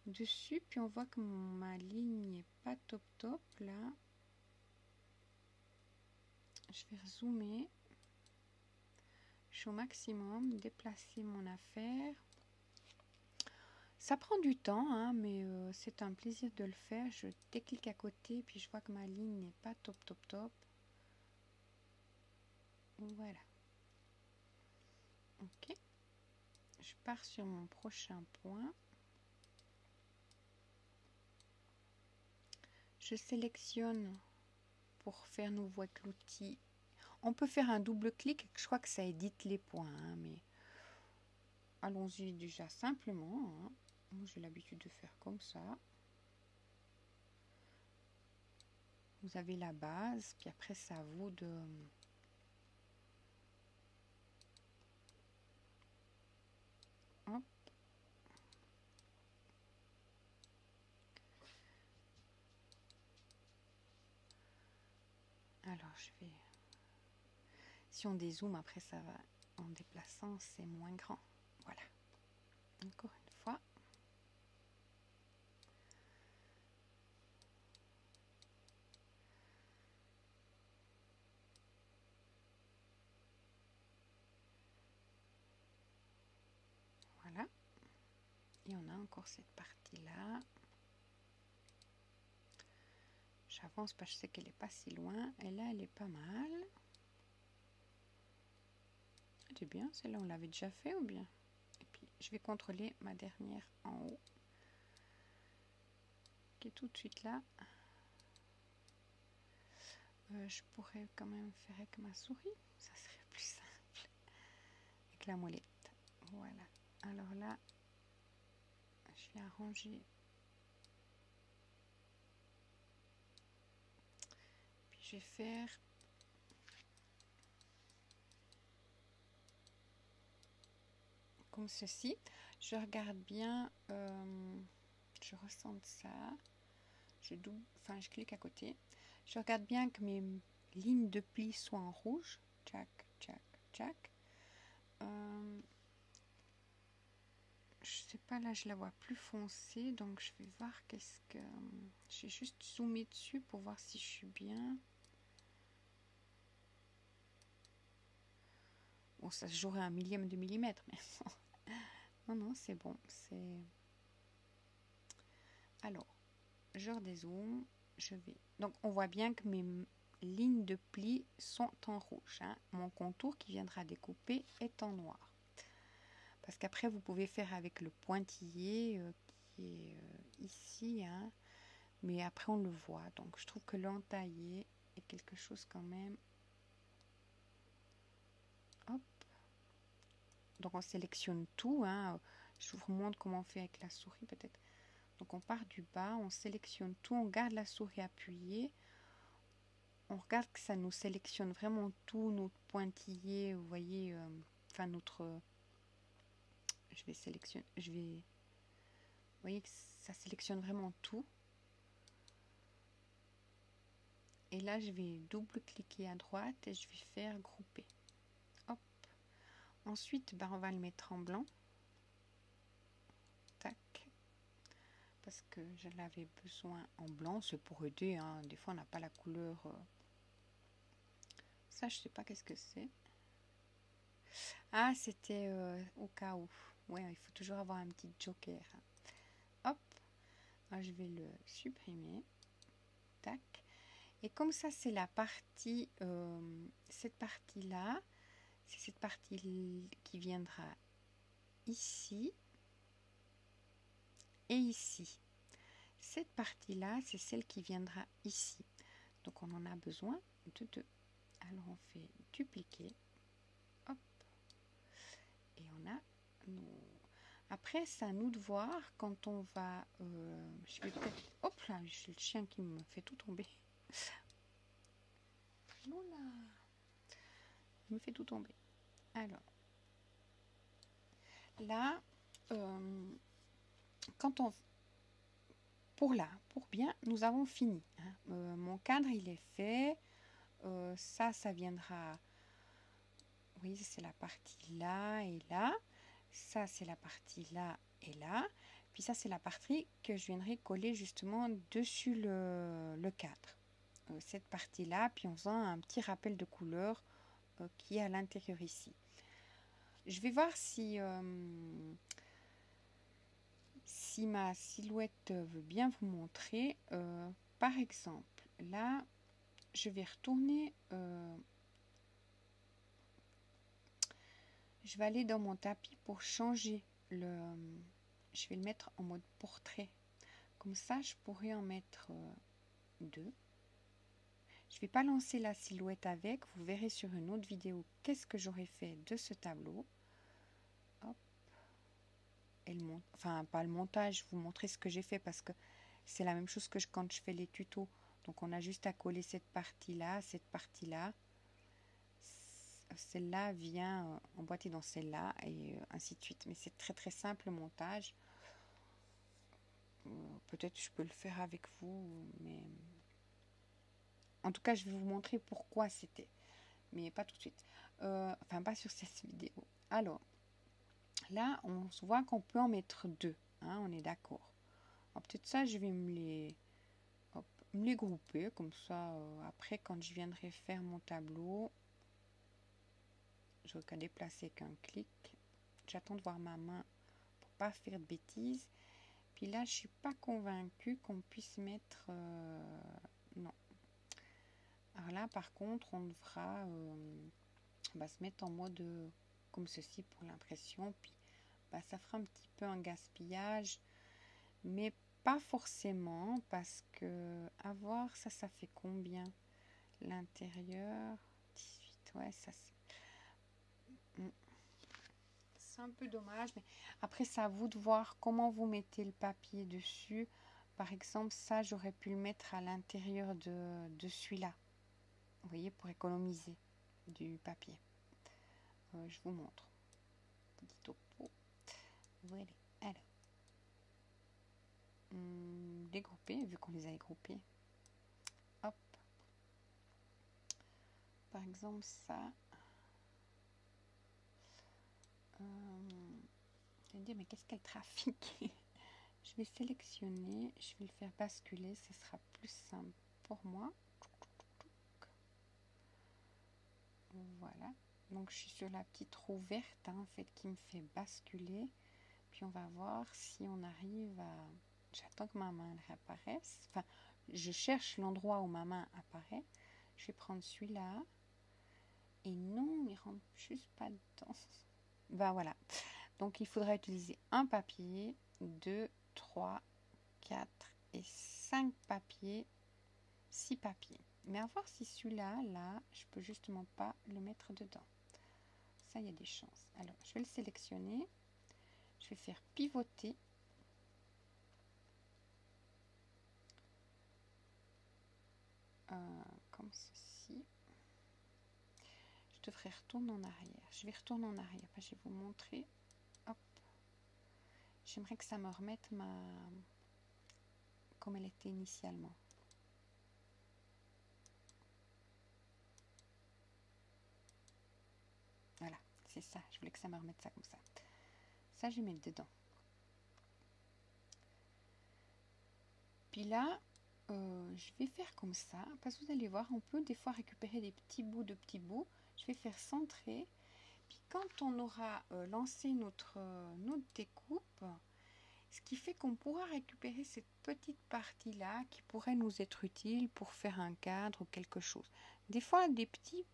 dessus, puis on voit que ma ligne n'est pas top là. Je vais zoomer. Je suis au maximum, déplacer mon affaire. Ça prend du temps, hein, mais c'est un plaisir de le faire. Je déclique à côté, puis je vois que ma ligne n'est pas top. Voilà. Ok. Je pars sur mon prochain point. Je sélectionne pour faire nouveau avec l'outil. On peut faire un double clic. Je crois que ça édite les points, hein, mais allons-y déjà simplement. Hein. Moi, j'ai l'habitude de faire comme ça. Vous avez la base, puis après, c'est à vous de... Hop. Alors, je vais... Si on dézoome, après, ça va... En déplaçant, c'est moins grand. Voilà. Encore une fois. Voilà. Et on a encore cette partie-là. J'avance parce que je sais qu'elle n'est pas si loin. Et là, elle est pas mal. C'est bien, celle-là, on l'avait déjà fait ou bien? Et puis, je vais contrôler ma dernière en haut. Qui est tout de suite là. Je pourrais quand même faire avec ma souris. Ça serait plus simple. Avec la molette. Voilà. Alors là, je vais arranger. Puis je vais faire... comme ceci. Je regarde bien, je ressens ça, je clique à côté. Je regarde bien que mes lignes de pli soient en rouge. Tchac. Je sais pas, là je la vois plus foncée, donc je vais voir qu'est-ce que... J'ai juste zoomé dessus pour voir si je suis bien. Bon, ça se jouerait un millième de millimètre, mais non, c'est bon. Alors, je redézoome, je vais... Donc, on voit bien que mes lignes de pli sont en rouge. Hein. Mon contour qui viendra découper est en noir. Parce qu'après, vous pouvez faire avec le pointillé qui est ici. Hein. Mais après, on le voit. Donc, je trouve que l'entaillé est quelque chose quand même... Hop. Donc, on sélectionne tout. Hein. Je vous montre comment on fait avec la souris peut-être. Donc, on part du bas, on sélectionne tout, on garde la souris appuyée. On regarde que ça nous sélectionne vraiment tout, notre pointillé, vous voyez, enfin notre... je vais sélectionner, vous voyez que ça sélectionne vraiment tout. Et là, je vais double-cliquer à droite et je vais faire grouper. Hop. Ensuite, on va le mettre en blanc. Tac. Parce que je l'avais besoin en blanc, c'est pour aider. Hein. Des fois, on n'a pas la couleur... Ça, je sais pas qu'est-ce que c'est. Ah, c'était au cas où. Ouais, il faut toujours avoir un petit joker. Hop. Alors, je vais le supprimer. Tac. Et comme ça, c'est la partie, cette partie-là, c'est cette partie qui viendra ici et ici. Cette partie-là, c'est celle qui viendra ici. Donc on en a besoin de 2. Alors on fait dupliquer, hop, et on a nos... Après, c'est à nous de voir quand on va... je vais peut-être... Hop là, j'ai le chien qui me fait tout tomber. Oula, il me fait tout tomber. Alors, là, quand on... Pour là, pour bien, nous avons fini. Hein. Mon cadre, il est fait. Ça viendra... Oui, c'est la partie là et là. Ça, c'est la partie là et là. Puis ça, c'est la partie que je viendrai coller justement dessus le cadre. Cette partie-là, puis en faisant un petit rappel de couleur qui est à l'intérieur ici. Je vais voir si, si ma silhouette veut bien vous montrer. Par exemple, là, je vais retourner... je vais aller dans mon tapis pour changer le... Je vais le mettre en mode portrait. Comme ça, je pourrais en mettre 2. Je ne vais pas lancer la silhouette avec. Vous verrez sur une autre vidéo qu'est-ce que j'aurais fait de ce tableau. Hop. Et enfin, pas le montage, vous montrer ce que j'ai fait parce que c'est la même chose que quand je fais les tutos. Donc, on a juste à coller cette partie-là, cette partie-là. Celle-là vient emboîter dans celle-là et ainsi de suite. Mais c'est très très simple le montage. Peut-être je peux le faire avec vous, mais en tout cas je vais vous montrer pourquoi c'était, mais pas tout de suite. Enfin pas sur cette vidéo. Alors là on se voit qu'on peut en mettre 2, hein, on est d'accord. Peut-être ça je vais me les grouper comme ça. Après quand je viendrai faire mon tableau, je n'aurai qu'à déplacer qu'un clic. J'attends de voir ma main pour pas faire de bêtises. Puis là je suis pas convaincue qu'on puisse mettre non. Alors là par contre on devra se mettre en mode comme ceci pour l'impression, puis ça fera un petit peu un gaspillage, mais pas forcément, parce que à voir ça fait combien l'intérieur, 18, ouais, ça c'est un peu dommage, mais après c'est à vous de voir comment vous mettez le papier dessus. Par exemple, ça j'aurais pu le mettre à l'intérieur de celui-là, vous voyez, pour économiser du papier. Je vous montre. Petit topo. Voilà. Alors, dégrouper, vu qu'on les a groupés. Hop. Par exemple, ça. Je vais me dire, mais qu'est-ce qu'elle trafique? Je vais sélectionner, je vais le faire basculer, ce sera plus simple pour moi. Voilà. Donc, je suis sur la petite roue verte, hein, en fait, qui me fait basculer. Puis, on va voir si on arrive à... J'attends que ma main réapparaisse. Enfin, je cherche l'endroit où ma main apparaît. Je vais prendre celui-là. Et non, il rentre juste pas dedans. Ben voilà. Donc, il faudra utiliser un papier, 2, 3, 4 et 5 papiers, 6 papiers. Mais à voir si celui-là, là, je peux justement pas le mettre dedans. Ça, il y a des chances. Alors, je vais le sélectionner. Je vais faire pivoter. Comme ceci. Je devrais retourner en arrière. Je vais retourner en arrière. Je vais vous montrer. Hop. J'aimerais que ça me remette comme elle était initialement. Voilà, c'est ça. Je voulais que ça me remette ça comme ça. Ça, je vais mettre dedans. Puis là, je vais faire comme ça. Parce que vous allez voir, on peut des fois récupérer des petits bouts de petits bouts. Je vais faire centrer. Puis quand on aura lancé notre découpe, ce qui fait qu'on pourra récupérer cette petite partie-là qui pourrait nous être utile pour faire un cadre ou quelque chose. Des fois, des petits,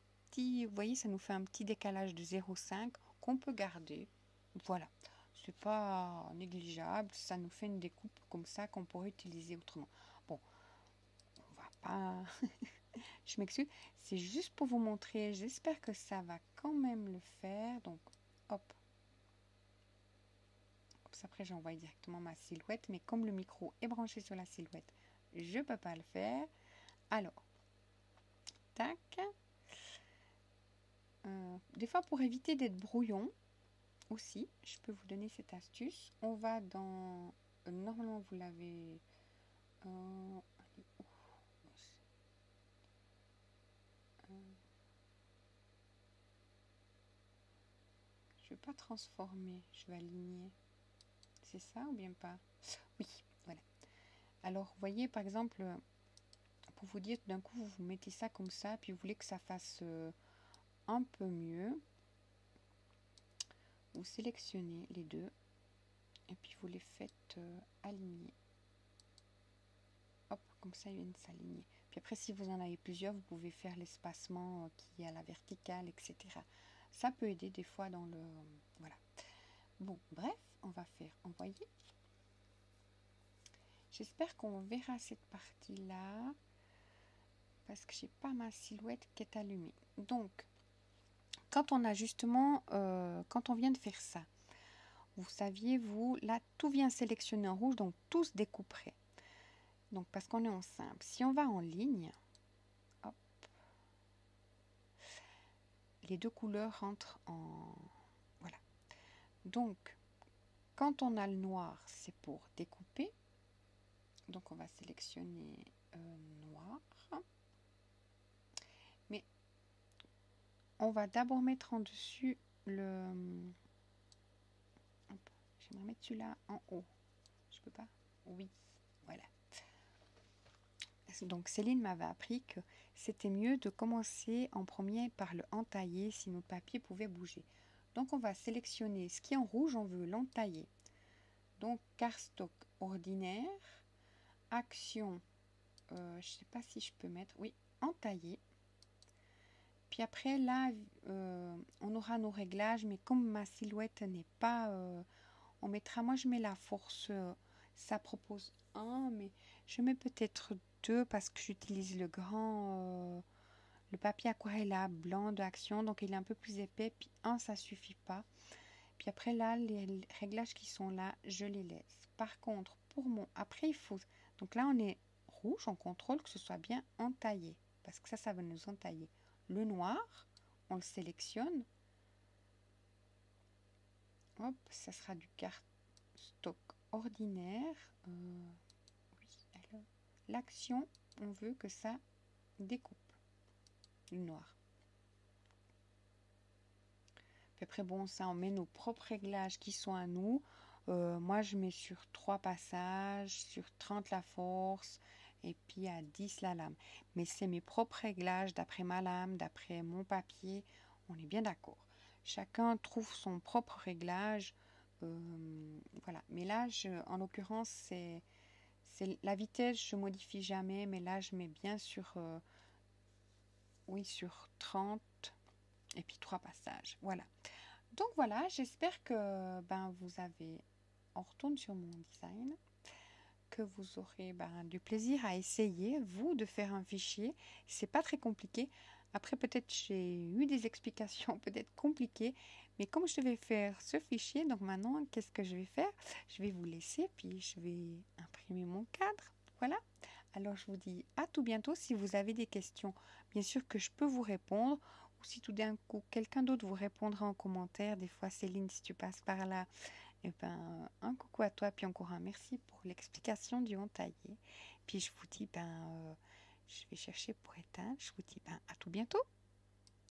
vous voyez, ça nous fait un petit décalage de 0,5 qu'on peut garder. Voilà, c'est pas négligeable, ça nous fait une découpe comme ça qu'on pourrait utiliser autrement. Bon, on va pas... Je m'excuse, c'est juste pour vous montrer. J'espère que ça va quand même le faire. Donc, hop. Comme ça, après, j'envoie directement ma silhouette. Mais comme le micro est branché sur la silhouette, je ne peux pas le faire. Alors, tac. Des fois, pour éviter d'être brouillon, aussi, je peux vous donner cette astuce. On va dans... normalement, vous l'avez... je ne vais pas transformer, je vais aligner. C'est ça ou bien pas? Oui, voilà. Alors, vous voyez, par exemple, pour vous dire, d'un coup, vous mettez ça comme ça, puis vous voulez que ça fasse un peu mieux. Vous sélectionnez les deux, et puis vous les faites aligner. Hop, comme ça, ils viennent s'aligner. Puis après, si vous en avez plusieurs, vous pouvez faire l'espacement qui est à la verticale, etc. Ça peut aider des fois dans le... voilà. Bon, bref, on va faire envoyer. J'espère qu'on verra cette partie-là, parce que j'ai pas ma silhouette qui est allumée. Donc, quand on a justement, quand on vient de faire ça, vous saviez, vous, là, tout vient sélectionner en rouge, donc tout se découperait. Donc, parce qu'on est en simple. Si on va en ligne, hop, les deux couleurs rentrent en... voilà. Donc, quand on a le noir, c'est pour découper. Donc, on va sélectionner noir. Mais on va d'abord mettre en dessus le... j'aimerais mettre celui-là en haut. Je peux pas? Oui, voilà. Donc Céline m'avait appris que c'était mieux de commencer en premier par le entailler si nos papiers pouvaient bouger. Donc on va sélectionner ce qui est en rouge, on veut l'entailler. Donc cardstock ordinaire, action, je ne sais pas si je peux mettre, oui, entailler. Puis après là, on aura nos réglages, mais comme ma silhouette n'est pas, on mettra, moi je mets la force, ça propose 1, mais je mets peut-être 2 parce que j'utilise le grand, le papier aquarella blanc d'Action, donc il est un peu plus épais, puis 1 ça suffit pas. Puis après là, les réglages qui sont là, je les laisse. Par contre, pour mon, après il faut, donc là on est rouge, on contrôle que ce soit bien entaillé, parce que ça va nous entailler. Le noir, on le sélectionne. Hop, ça sera du cardstock ordinaire. Oui, alors, l'action, on veut que ça découpe le noir. Puis après, bon, ça, on met nos propres réglages qui sont à nous. Moi, je mets sur 3 passages, sur 30 la force, et puis à 10 la lame. Mais c'est mes propres réglages d'après ma lame, d'après mon papier. On est bien d'accord. Chacun trouve son propre réglage. Voilà. Mais là, en l'occurrence, c'est la vitesse, je modifie jamais. Mais là, je mets bien sur, oui, sur 30 et puis 3 passages. Voilà. Donc voilà, j'espère que vous avez... On retourne sur mon design. Que vous aurez du plaisir à essayer, vous, de faire un fichier. C'est pas très compliqué. Après, peut-être j'ai eu des explications peut-être compliquées, mais comme je vais faire ce fichier, donc maintenant, qu'est-ce que je vais faire? Je vais vous laisser, puis je vais imprimer mon cadre. Voilà. Alors, je vous dis à tout bientôt. Si vous avez des questions, bien sûr que je peux vous répondre. Ou si tout d'un coup, quelqu'un d'autre vous répondra en commentaire. Des fois, Céline, si tu passes par là, eh ben, un coucou à toi, puis encore un merci pour l'explication du entaillé. Puis je vous dis, je vais chercher pour éteindre. Je vous dis, à tout bientôt.